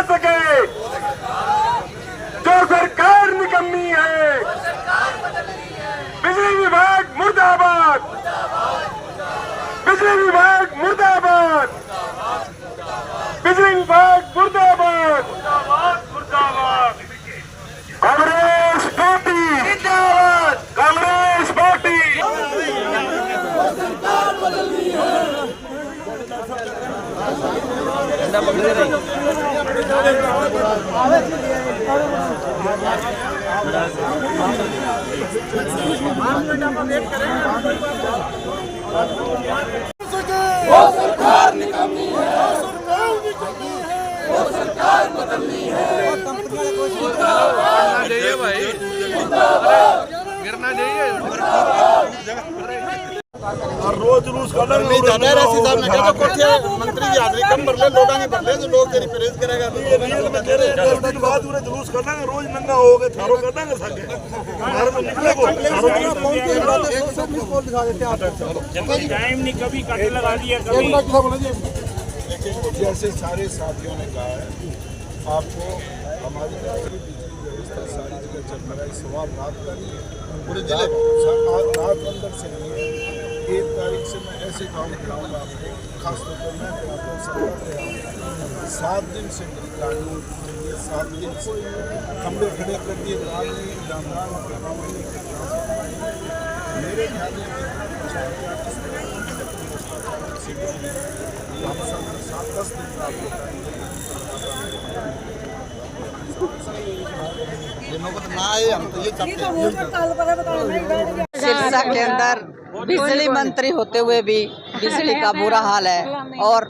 सके। जो सरकार निकम्मी है, बिजली विभाग मुर्दाबाद, बिजली विभाग मुर्दाबाद, बिजली विभाग मुर्दाबाद, कांग्रेस पार्टी जिंदाबाद, कांग्रेस पार्टी। वो सरकार निकम्मी है, वो सरकार बदलनी है। गिरना चाहिए। रोज जुलूस कर रहे हैं ज्यादा रैसी साहब ने कहा कोठे मंत्री की हाजिरी कम भर ले लोग नहीं भर ले तो लोग तेरी प्रेस करेगा। ये रियल में कह रहे हैं 10 दिन बाद पूरे जुलूस कर देंगे, रोज नंगा हो गए थारो कर देंगे सके घर में निकले को टाइम नहीं कभी कट लगा दिया कभी। जैसे सारे साथियों ने कहा है आपको हमारी व्यवस्था सारी जगह चल रहा है। सवाल रात का नहीं है, पूरे जिले रात अंदर से नहीं है। 1 तारीख से मैं ऐसे काम कराऊंगा आपको, खासतौर पर मैं कराता हूँ सरकार 7 दिन से निगरानी, 7 दिन से खंबे खड़े कर दिए, मेरे ख्याल में 7-10 दिन का आपको सिरसा के अंदर बिजली मंत्री होते हुए भी बिजली का बुरा हाल है। और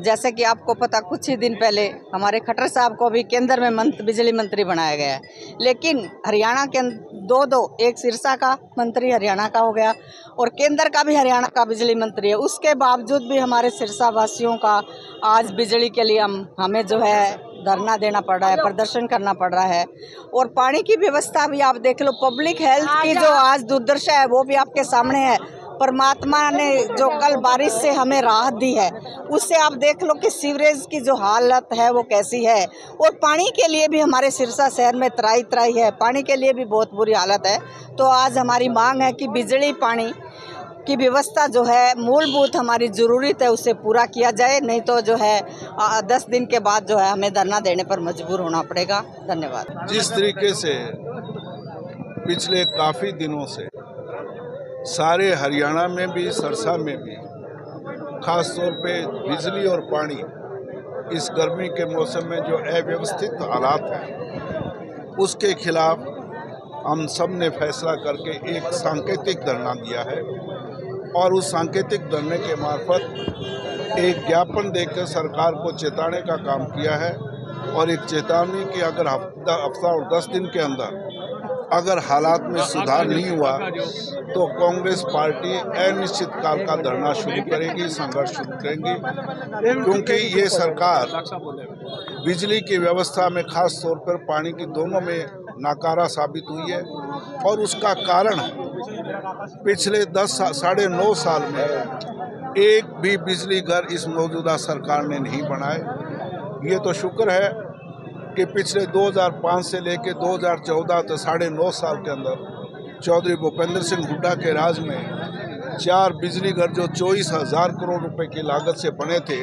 जैसे कि आपको पता, कुछ ही दिन पहले हमारे खट्टर साहब को भी केंद्र में बिजली मंत्री बनाया गया है, लेकिन हरियाणा के दो एक सिरसा का मंत्री हरियाणा का हो गया और केंद्र का भी हरियाणा का बिजली मंत्री है। उसके बावजूद भी हमारे सिरसा वासियों का आज बिजली के लिए हमें जो है धरना देना पड़ रहा है, प्रदर्शन करना पड़ रहा है। और पानी की व्यवस्था भी आप देख लो, पब्लिक हेल्थ की जो आज दुर्दशा है वो भी आपके सामने है। परमात्मा ने जो कल बारिश से हमें राहत दी है, उससे आप देख लो कि सीवरेज की जो हालत है वो कैसी है। और पानी के लिए भी हमारे सिरसा शहर में त्राही है, पानी के लिए भी बहुत बुरी हालत है। तो आज हमारी मांग है कि बिजली पानी की व्यवस्था जो है मूलभूत हमारी ज़रूरत है उसे पूरा किया जाए, नहीं तो जो है 10 दिन के बाद जो है हमें धरना देने पर मजबूर होना पड़ेगा। धन्यवाद। जिस तरीके से पिछले काफ़ी दिनों से सारे हरियाणा में भी सरसा में भी खास तौर पे बिजली और पानी इस गर्मी के मौसम में जो अव्यवस्थित हालात हैं उसके खिलाफ हम सब ने फैसला करके एक सांकेतिक धरना दिया है और उस सांकेतिक धरने के मार्फत एक ज्ञापन देकर सरकार को चेताने का काम किया है और एक चेतावनी कि अगर हफ्ता और 10 दिन के अंदर अगर हालात में सुधार नहीं हुआ तो कांग्रेस पार्टी अनिश्चित काल का धरना शुरू करेगी, संघर्ष शुरू करेंगी। क्योंकि ये सरकार बिजली की व्यवस्था में खास तौर पर पानी की दोनों में नाकारा साबित हुई है और उसका कारण पिछले 9.5 साल में एक भी बिजली घर इस मौजूदा सरकार ने नहीं बनाए। ये तो शुक्र है कि पिछले 2005 से लेकर 2014 तक 9.5 साल के अंदर चौधरी भूपेंद्र सिंह हुड्डा के राज में 4 बिजली घर जो 24,000 करोड़ रुपए की लागत से बने थे,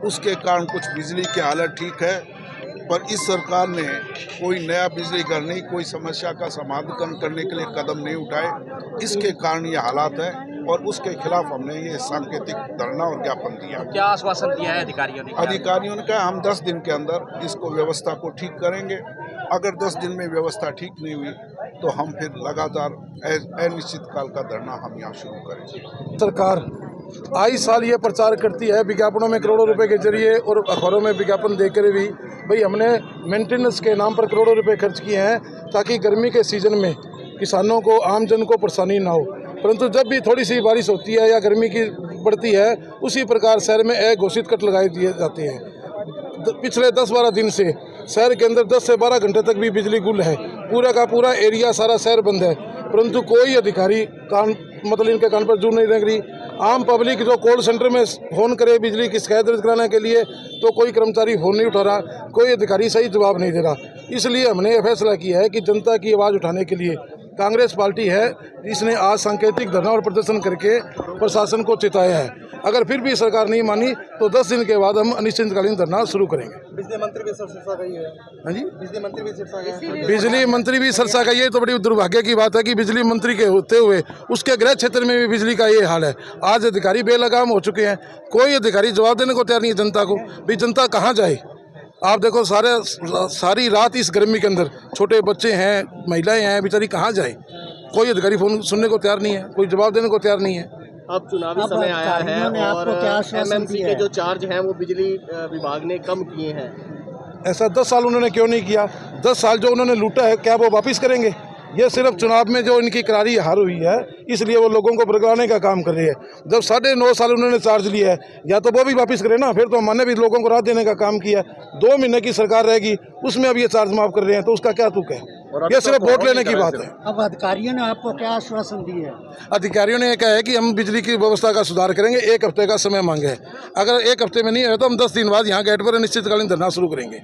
उसके कारण कुछ बिजली की हालत ठीक है। पर इस सरकार ने कोई नया बिजली घर नहीं, कोई समस्या का समाधान करने के लिए कदम नहीं उठाए। इसके कारण ये हालात है और उसके खिलाफ हमने ये सांकेतिक धरना और ज्ञापन दिया। क्या आश्वासन दिया है अधिकारियों ने? अधिकारियों ने कहा हम 10 दिन के अंदर इसको व्यवस्था को ठीक करेंगे। अगर 10 दिन में व्यवस्था ठीक नहीं हुई तो हम फिर लगातार अनिश्चित काल का धरना हम यहाँ शुरू करेंगे। सरकार आई साल ये प्रचार करती है विज्ञापनों में करोड़ों रुपए के जरिए और अखबारों में विज्ञापन देकर भी भाई हमने मेंटेनेंस के नाम पर करोड़ों रुपए खर्च किए हैं ताकि गर्मी के सीजन में किसानों को, आम जन को परेशानी ना हो। परंतु जब भी थोड़ी सी बारिश होती है या गर्मी की बढ़ती है, उसी प्रकार शहर में अघोषित कट लगाए दिए जाते हैं। पिछले 10-12 दिन से शहर के अंदर 10 से 12 घंटे तक भी बिजली गुल है। पूरा का पूरा एरिया, सारा शहर बंद है, परंतु कोई अधिकारी इनके कान पर जू नहीं लग रही। आम पब्लिक जो कॉल सेंटर में फ़ोन करे बिजली की शिकायत दर्ज कराने के लिए तो कोई कर्मचारी फ़ोन नहीं उठा रहा, कोई अधिकारी सही जवाब नहीं दे रहा। इसलिए हमने यह फैसला किया है कि जनता की आवाज़ उठाने के लिए कांग्रेस पार्टी है, इसने आज सांकेतिक धरना और प्रदर्शन करके प्रशासन को चेताया है। अगर फिर भी सरकार नहीं मानी तो 10 दिन के बाद हम अनिश्चितकालीन धरना शुरू करेंगे। बिजली मंत्री भी सिरसा गई है। हाँ जी, बिजली मंत्री भी सिरसा गए। बिजली मंत्री भी सिरसा गई है। तो बड़ी दुर्भाग्य की बात है कि बिजली मंत्री के होते हुए उसके गृह क्षेत्र में भी बिजली का ये हाल है। आज अधिकारी बेलगाम हो चुके हैं, कोई अधिकारी जवाब देने को तैयार नहीं है जनता को। भी जनता कहाँ जाए? आप देखो सारी रात इस गर्मी के अंदर छोटे बच्चे हैं, महिलाएं हैं, बेचारी कहाँ जाए? कोई अधिकारी फोन सुनने को तैयार नहीं है, कोई जवाब देने को तैयार नहीं है। अब चुनावी समय आया है और एमएमसी के जो चार्ज हैं वो बिजली विभाग ने कम किए हैं। ऐसा 10 साल उन्होंने क्यों नहीं किया? 10 साल जो उन्होंने लूटा है क्या वो वापस करेंगे? ये सिर्फ चुनाव में जो इनकी करारी हार हुई है इसलिए वो लोगों को भड़काने का काम कर रही है। जब 9.5 साल उन्होंने चार्ज लिया है या तो वो भी वापस करे ना, फिर तो हमने भी लोगों को राहत देने का काम किया है। 2 महीने की सरकार रहेगी, उसमें अब ये चार्ज माफ कर रहे हैं तो उसका क्या तुक है? ये सिर्फ वोट लेने की बात है। अब अधिकारियों ने आपको क्या आश्वासन दिए है? अधिकारियों ने कहा है कि हम बिजली की व्यवस्था का सुधार करेंगे, 1 हफ्ते का समय मांगे है। अगर 1 हफ्ते में नहीं है तो हम 10 दिन बाद यहाँ गेट पर अनिश्चितकालीन धरना शुरू करेंगे।